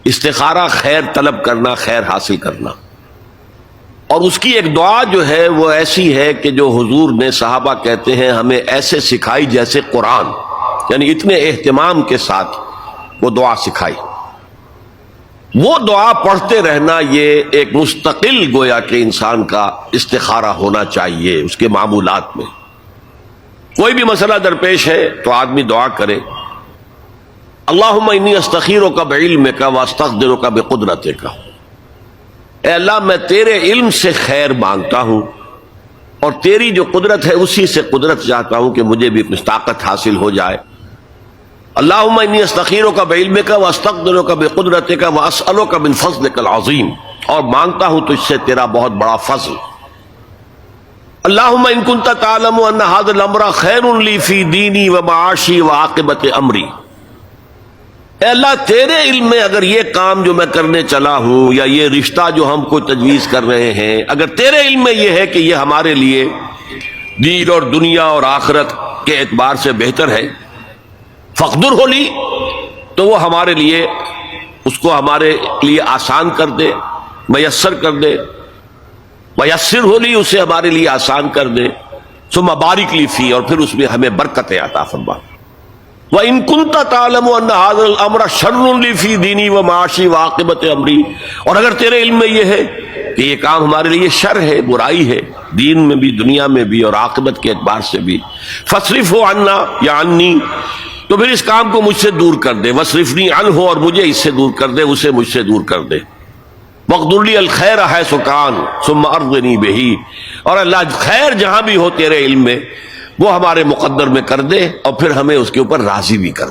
استخارہ خیر طلب کرنا، خیر حاصل کرنا. اور اس کی ایک دعا جو ہے وہ ایسی ہے کہ جو حضور نے صحابہ کہتے ہیں ہمیں ایسے سکھائی جیسے قرآن، یعنی اتنے اہتمام کے ساتھ وہ دعا سکھائی. وہ دعا پڑھتے رہنا یہ ایک مستقل گویا کہ انسان کا استخارہ ہونا چاہیے. اس کے معمولات میں کوئی بھی مسئلہ درپیش ہے تو آدمی دعا کرے، اللہم انی استخیرک بعلمک واستقدرک بقدرتک. اے اللہ میں تیرے علم سے خیر مانگتا ہوں اور تیری جو قدرت ہے اسی سے قدرت چاہتا ہوں کہ مجھے بھی کچھ طاقت حاصل ہو جائے. اللہم انی استخیرک بعلمک واستقدرک بقدرتک واسألک من فضلک العظیم، اور مانگتا ہوں تجھ سے تیرا بہت بڑا فضل. اللہم ان کنت تعلم ان ھذا الامر خیر لی فی دینی ومعاشی وعاقبۃ امری. اے اللہ تیرے علم میں اگر یہ کام جو میں کرنے چلا ہوں یا یہ رشتہ جو ہم کو تجویز کر رہے ہیں، اگر تیرے علم میں یہ ہے کہ یہ ہمارے لیے دین اور دنیا اور آخرت کے اعتبار سے بہتر ہے، فقدر ہو لی تو وہ ہمارے لیے اس کو ہمارے لیے آسان کر دے، میسر کر دے. میسر ہو لی اسے ہمارے لیے آسان کر دے. ثم بارک لی فی، اور پھر اس میں ہمیں برکتیں عطا فرما. وَإِن كُنْتَ تَعْلَمُ أَنَّ هَذَا الْأَمْرَ شَرٌّ لِّي فِي دِينِي وَمَعَاشِي وَعَاقِبَةِ أَمْرِي، اور اگر تیرے علم میں یہ ہے کہ یہ کام ہمارے لیے شر ہے، برائی ہے، دین میں بھی دنیا میں بھی اور عاقبت کے اعتبار سے بھی، فَاصْرِفْهُ عَنَّا یا عَنِّي، تو پھر اس کام کو مجھ سے دور کر دے. وَاصْرِفْنِي عَنْهُ، اور مجھے اس سے دور کر دے، اسے مجھ سے دور کر دے. وَاقْدُرْ لِي الْخَيْرَ حَيْثُ كَانَ ثُمَّ أَرْضِنِي بِهِ، اور اللہ خیر جہاں بھی ہو تیرے علم میں وہ ہمارے مقدر میں کر دے اور پھر ہمیں اس کے اوپر راضی بھی کر